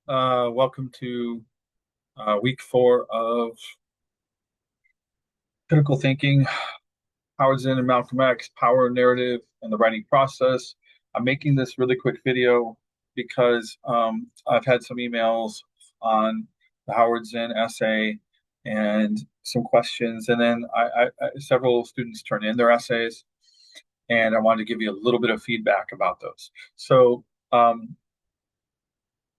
Welcome to week 4 of critical thinking, Howard Zinn and Malcolm X, power narrative, and the writing process. I'm making this really quick video because I've had some emails on the Howard Zinn essay and some questions, and then several students turned in their essays, and I wanted to give you a little bit of feedback about those. So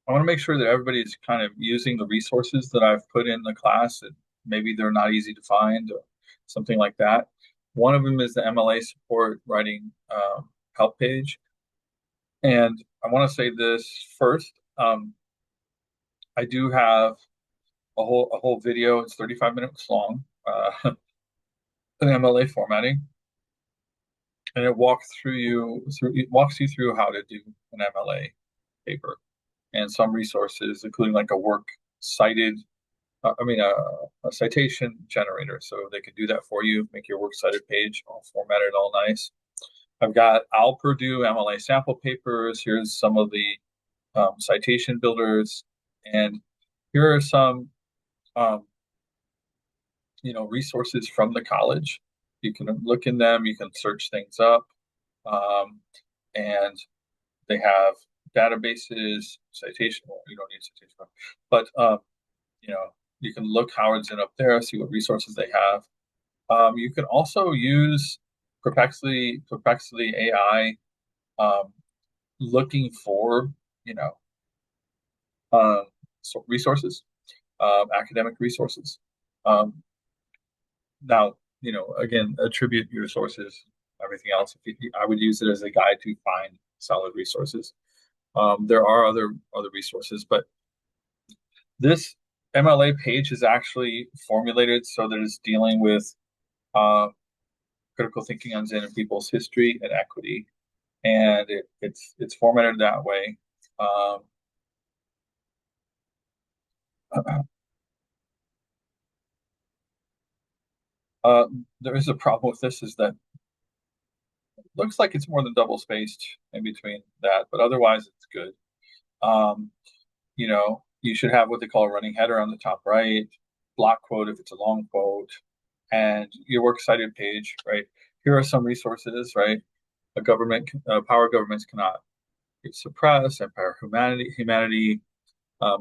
I want to make sure that everybody's kind of using the resources that I've put in the class, that maybe they're not easy to find or something like that. One of them is the MLA support writing help page. And I want to say this first. I do have a whole video. It's 35 minutes long, in MLA formatting, and it walks you through how to do an MLA paper and some resources, including like a work cited a citation generator, so they can do that for you, make your works cited page all formatted, all nice. I've got Al Purdue MLA sample papers. Here's some of the citation builders, and here are some um, resources from the college. You can look in them. You can search things up, um, and they have databases, citation. Well, you don't need citation, but you know, you can look Howard Zinn up there, see what resources they have. You can also use Perplexity AI, looking for, you know, resources, academic resources. Um, Now, again, attribute your sources, everything else. I would use it as a guide to find solid resources. There are other resources, but this MLA page is actually formulated so that it's dealing with uh, critical thinking on Zen and people's history and equity, and it's formatted that way. Um, uh, there is a problem with this, is that it looks like it's more than double spaced in between that, but otherwise it's good. Um, you should have what they call a running header on the top right, block quote if it's a long quote, and your works cited page, right? Here are some resources, right? Power governments cannot suppress, empire humanity,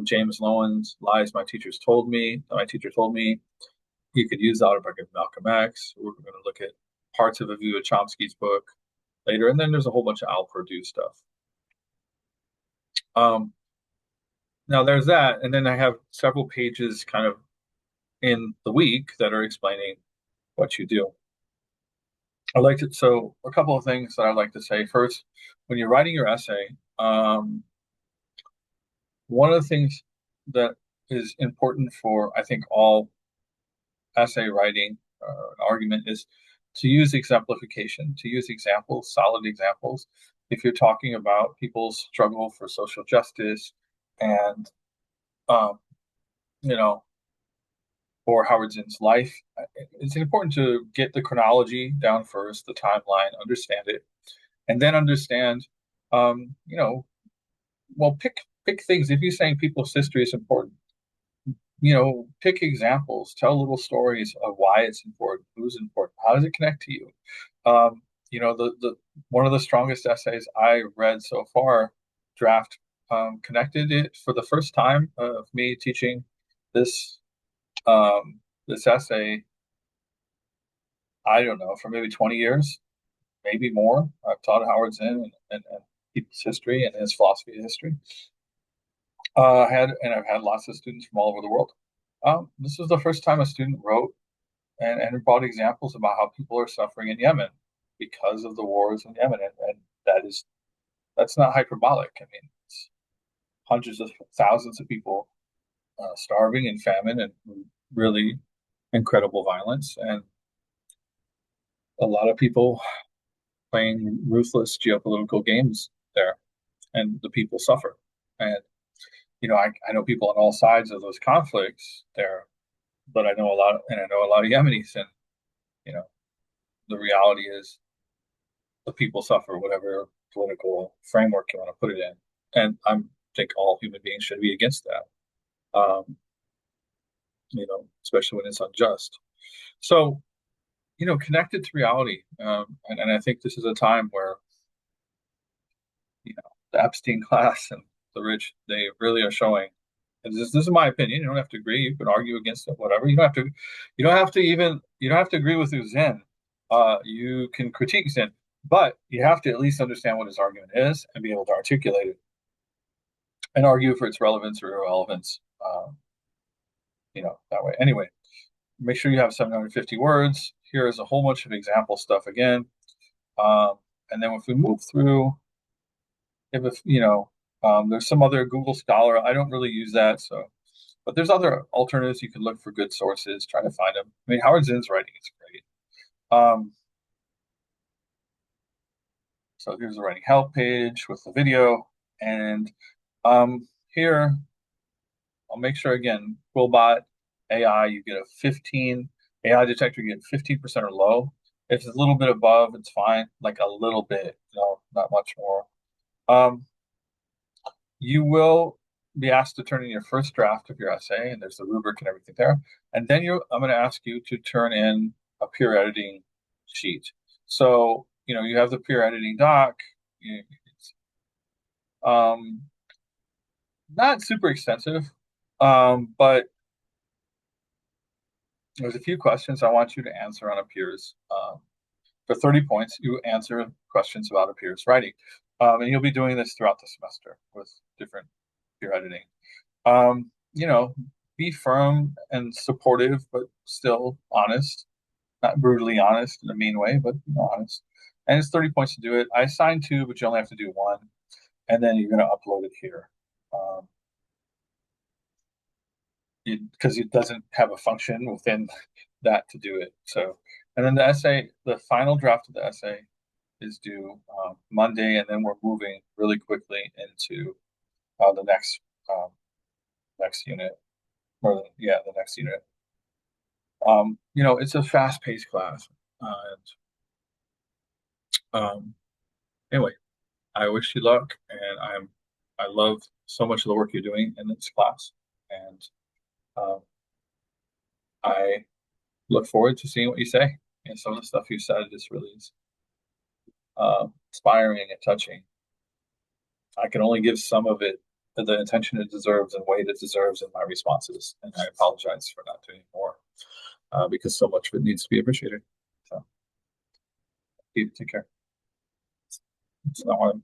James Lowen's lies my teacher told me. You could use the autobiography of Malcolm X. We're going to look at parts of a view of Chomsky's book later, and then there's a whole bunch of Al Purdue stuff. Um, Now there's that, and then I have several pages kind of in the week that are explaining what you do. So a couple of things that I'd like to say. First, when you're writing your essay, one of the things that is important for, I think, all essay writing, argument, is to use exemplification, to use examples, solid examples. If you're talking about people's struggle for social justice and, um, you know, or Howard Zinn's life, it's important to get the chronology down first, the timeline, understand it, and then understand, um, you know, well, pick things. If you're saying people's history is important, pick examples, tell little stories of why it's important, who's important, how does it connect to you. The one of the strongest essays I read so far, draft, connected it for the first time of me teaching this this essay. I don't know, for maybe 20 years, maybe more. I've taught Howard Zinn and people's history and his philosophy of history. I've had lots of students from all over the world. This was the first time a student wrote and brought examples about how people are suffering in Yemen because of the wars in Yemen, and that's not hyperbolic. I mean, it's hundreds of thousands of people starving in famine and really incredible violence, and a lot of people playing ruthless geopolitical games there, and the people suffer. And I know people on all sides of those conflicts there, but I know a lot of Yemenis, and you know, the reality is the people suffer, whatever political framework you want to put it in. And think all human beings should be against that. Especially when it's unjust. So, connected to reality. And I think this is a time where, the Epstein class and the rich, they really are showing. And this is my opinion. You don't have to agree. You can argue against it, whatever. You don't have to agree with Zinn. You can critique Zinn, but you have to at least understand what his argument is and be able to articulate it and argue for its relevance or irrelevance. That way. Anyway, make sure you have 750 words. Here is a whole bunch of example stuff again. And then if we move through, there's some other Google Scholar. I don't really use that, but there's other alternatives. You can look for good sources, try to find them. I mean, Howard Zinn's writing is great. So here's the writing help page with the video, and here I'll make sure again, Quillbot AI, you get a 15 AI detector, you get 15% or low. If it's a little bit above, it's fine, like a little bit, not much more. You will be asked to turn in your first draft of your essay, and there's the rubric and everything there. And then I'm going to ask you to turn in a peer editing sheet. So, you have the peer editing doc. Not super extensive, but there's a few questions I want you to answer on a peer's. For 30 points, you answer questions about a peer's writing. And you'll be doing this throughout the semester with different peer editing. Be firm and supportive, but still honest. Not brutally honest in a mean way, but honest. And it's 30 points to do it. I assigned 2, but you only have to do 1. And then you're going to upload it here. Because it doesn't have a function within that to do it. So, and then the essay, the final draft of the essay is due Monday, and then we're moving really quickly into the next unit, the next unit. It's a fast-paced class, and anyway, I wish you luck, and I love so much of the work you're doing in this class, and I look forward to seeing what you say. And some of the stuff you said is really inspiring and touching. I can only give some of it the attention it deserves and weight it deserves in my responses, and I apologize for not doing more because so much of it needs to be appreciated. So, take care. It's not one.